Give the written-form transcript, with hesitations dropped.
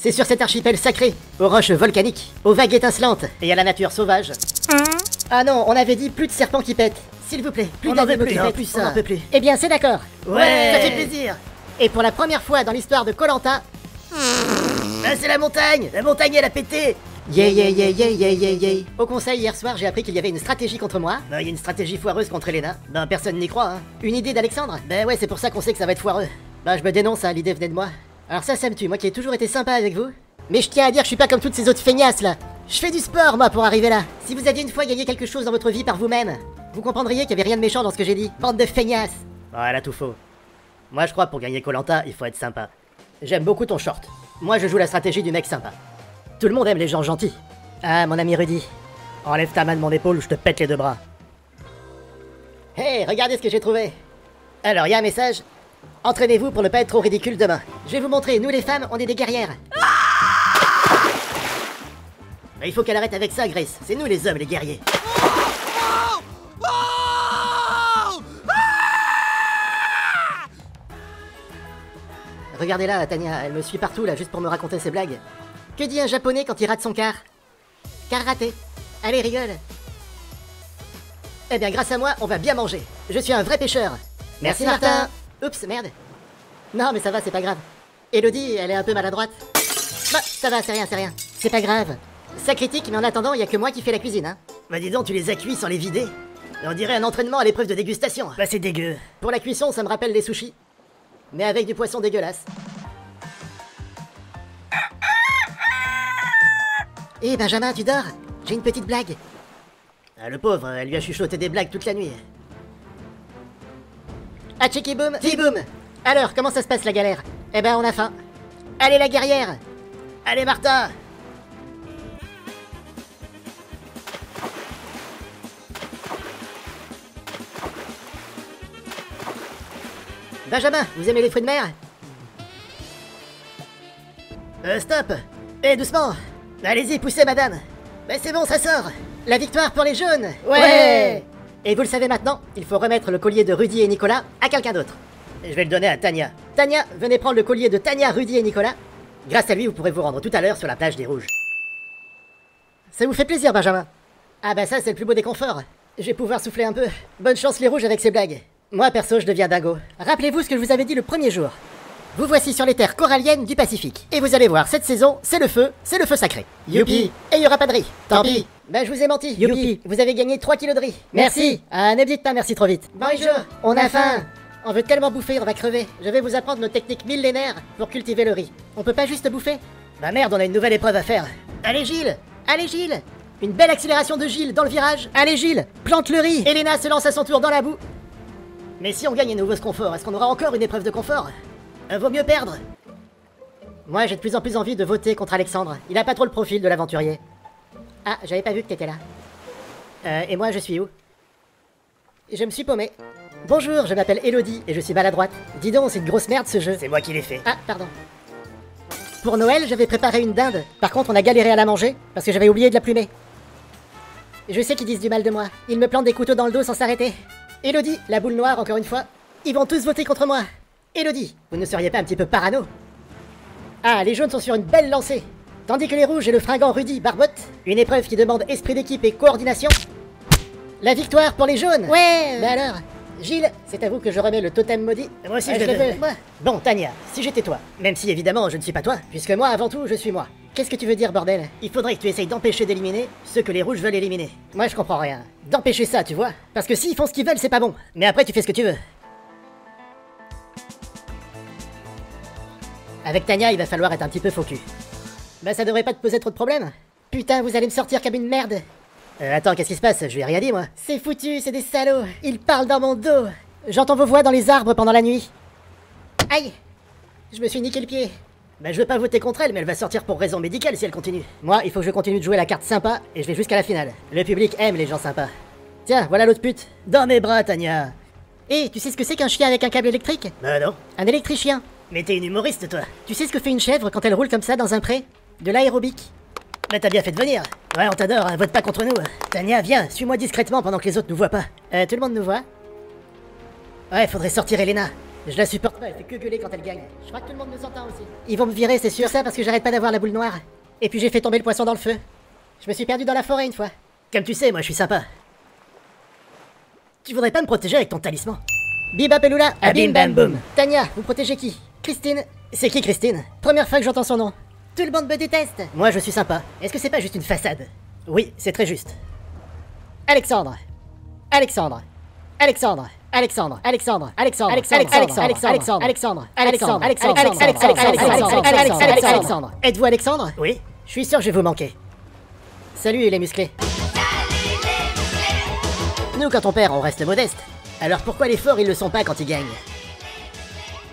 C'est sur cet archipel sacré, aux roches volcaniques, aux vagues étincelantes et à la nature sauvage. Ah non, on avait dit plus de serpents qui pètent. S'il vous plaît, plus d'animaux qui pètent, plus ça. On n'en peut plus. Eh bien, c'est d'accord. Ouais. Ça fait plaisir. Et pour la première fois dans l'histoire de Koh-Lanta... Ah, c'est la montagne. La montagne, elle a pété. Yeah, yeah, yeah, yeah, yeah, yeah, yeah. Au conseil hier soir, j'ai appris qu'il y avait une stratégie contre moi. Bah, il y a une stratégie foireuse contre Elena. Ben, personne n'y croit, hein. Une idée d'Alexandre? Ben ouais, c'est pour ça qu'on sait que ça va être foireux. Ben, je me dénonce, hein, l'idée venait de moi. Alors ça me tue, moi qui ai toujours été sympa avec vous. Mais je tiens à dire que je suis pas comme toutes ces autres feignasses, là. Je fais du sport, moi, pour arriver là. Si vous aviez une fois gagné quelque chose dans votre vie par vous-même, vous comprendriez qu'il y avait rien de méchant dans ce que j'ai dit. Bande de feignasses. Oh, elle a tout faux. Moi, je crois pour gagner Koh-Lanta, il faut être sympa. J'aime beaucoup ton short. Moi, je joue la stratégie du mec sympa. Tout le monde aime les gens gentils. Ah, mon ami Rudy. Enlève ta main de mon épaule ou je te pète les deux bras. Hey, regardez ce que j'ai trouvé. Alors, il y a un message. Entraînez-vous pour ne pas être trop ridicule demain. Je vais vous montrer, nous les femmes, on est des guerrières. Mais il faut qu'elle arrête avec ça, Grace. C'est nous les hommes, les guerriers. Regardez là, Tania, elle me suit partout là, juste pour me raconter ses blagues. Que dit un japonais quand il rate son quart? Quart raté. Allez, rigole. Eh bien, grâce à moi, on va bien manger. Je suis un vrai pêcheur. Merci Martin. Oups, merde. Non, mais ça va, c'est pas grave. Elodie, elle est un peu maladroite. Bah, ça va, c'est rien, c'est rien. C'est pas grave. Ça critique, mais en attendant, il y a que moi qui fais la cuisine, hein. Bah dis donc, tu les as cuits sans les vider. On dirait un entraînement à l'épreuve de dégustation. Bah c'est dégueu. Pour la cuisson, ça me rappelle les sushis. Mais avec du poisson dégueulasse. Hé Benjamin, tu dors? J'ai une petite blague. Ah le pauvre, elle lui a chuchoté des blagues toute la nuit. Ah tchiki boum, ti boum. Alors, comment ça se passe la galère? Eh ben on a faim. Allez la guerrière. Allez Martin. Benjamin, vous aimez les fruits de mer? Stop. Eh doucement. Allez-y, poussez madame. Bah c'est bon, ça sort. La victoire pour les jaunes. Ouais. Et vous le savez maintenant, il faut remettre le collier de Rudy et Nicolas à quelqu'un d'autre. Je vais le donner à Tania. Tania, venez prendre le collier de Tania, Rudy et Nicolas. Grâce à lui, vous pourrez vous rendre tout à l'heure sur la plage des Rouges. Ça vous fait plaisir, Benjamin? Ah bah ça, c'est le plus beau des conforts. Je vais pouvoir souffler un peu. Bonne chance les Rouges avec ces blagues. Moi, perso, je deviens dingo. Rappelez-vous ce que je vous avais dit le premier jour. Vous voici sur les terres coralliennes du Pacifique. Et vous allez voir, cette saison, c'est le feu sacré. Youpi. Et il y aura pas de riz. Tant pis. Bah je vous ai menti. Youpi. Vous avez gagné 3 kilos de riz. Merci. Ah, ne dites pas merci trop vite. Bonjour. On a faim. On veut tellement bouffer, on va crever. Je vais vous apprendre nos techniques millénaires pour cultiver le riz. On peut pas juste bouffer? Bah merde, on a une nouvelle épreuve à faire. Allez Gilles. Allez Gilles. Une belle accélération de Gilles dans le virage. Allez Gilles, plante le riz. Elena se lance à son tour dans la boue. Mais si on gagne un nouveau confort, est-ce qu'on aura encore une épreuve de confort? Vaut mieux perdre. Moi, j'ai de plus en plus envie de voter contre Alexandre. Il a pas trop le profil de l'aventurier. Ah, j'avais pas vu que t'étais là. Et moi, je suis où? Je me suis paumé. Bonjour, je m'appelle Elodie et je suis maladroite. Dis donc, c'est une grosse merde ce jeu. C'est moi qui l'ai fait. Ah, pardon. Pour Noël, j'avais préparé une dinde. Par contre, on a galéré à la manger parce que j'avais oublié de la plumer. Je sais qu'ils disent du mal de moi. Ils me plantent des couteaux dans le dos sans s'arrêter. Elodie, la boule noire, encore une fois. Ils vont tous voter contre moi. Elodie, vous ne seriez pas un petit peu parano? Ah, les jaunes sont sur une belle lancée. Tandis que les rouges et le fringant Rudy barbotent. Une épreuve qui demande esprit d'équipe et coordination. La victoire pour les jaunes. Ouais. Mais alors, Gilles, c'est à vous que je remets le totem maudit. Moi aussi je le veux. Moi. Bon, Tania, si j'étais toi, même si évidemment je ne suis pas toi, puisque moi avant tout je suis moi. Qu'est-ce que tu veux dire, bordel? Il faudrait que tu essayes d'empêcher d'éliminer ceux que les rouges veulent éliminer. Moi je comprends rien. D'empêcher ça, tu vois? Parce que s'ils font ce qu'ils veulent, c'est pas bon. Mais après tu fais ce que tu veux. Avec Tania, il va falloir être un petit peu faux cul. Bah ça devrait pas te poser trop de problèmes. Putain, vous allez me sortir comme une merde. Attends, qu'est-ce qui se passe? Je lui ai rien dit, moi. C'est foutu, c'est des salauds. Ils parlent dans mon dos. J'entends vos voix dans les arbres pendant la nuit. Aïe! Je me suis niqué le pied. Bah je veux pas voter contre elle, mais elle va sortir pour raison médicale si elle continue. Moi, il faut que je continue de jouer la carte sympa, et je vais jusqu'à la finale. Le public aime les gens sympas. Tiens, voilà l'autre pute. Dans mes bras, Tania. Hé, tu sais ce que c'est qu'un chien avec un câble électrique? Bah non. Un électricien. Mais t'es une humoriste, toi. Tu sais ce que fait une chèvre quand elle roule comme ça dans un pré? De l'aérobic. Bah t'as bien fait de venir. Ouais, on t'adore, hein, vote pas contre nous. Tania, viens, suis-moi discrètement pendant que les autres nous voient pas. Tout le monde nous voit? Ouais, faudrait sortir Elena. Je la supporte pas, elle fait que gueuler quand elle gagne. Je crois que tout le monde me s'entend aussi. Ils vont me virer, c'est sûr, ça, parce que j'arrête pas d'avoir la boule noire. Et puis j'ai fait tomber le poisson dans le feu. Je me suis perdu dans la forêt une fois. Comme tu sais, moi je suis sympa. Tu voudrais pas me protéger avec ton talisman? Bibap et Lula, Abim bam boum. Tania, vous protégez qui? Christine. C'est qui Christine? Première fois que j'entends son nom. Tout le monde me déteste. Moi je suis sympa. Est-ce que c'est pas juste une façade? Oui, c'est très juste. Alexandre. Alexandre. Alexandre. Alexandre, Alexandre, Alexandre, Alexandre, Alexandre, Alexandre, Alexandre, Alexandre. Êtes-vous Alexandre? Oui, je suis sûr que je vais vous manquer. Salut les musclés. Nous quand on perd, on reste modeste. Alors pourquoi les forts ils le sont pas quand ils gagnent?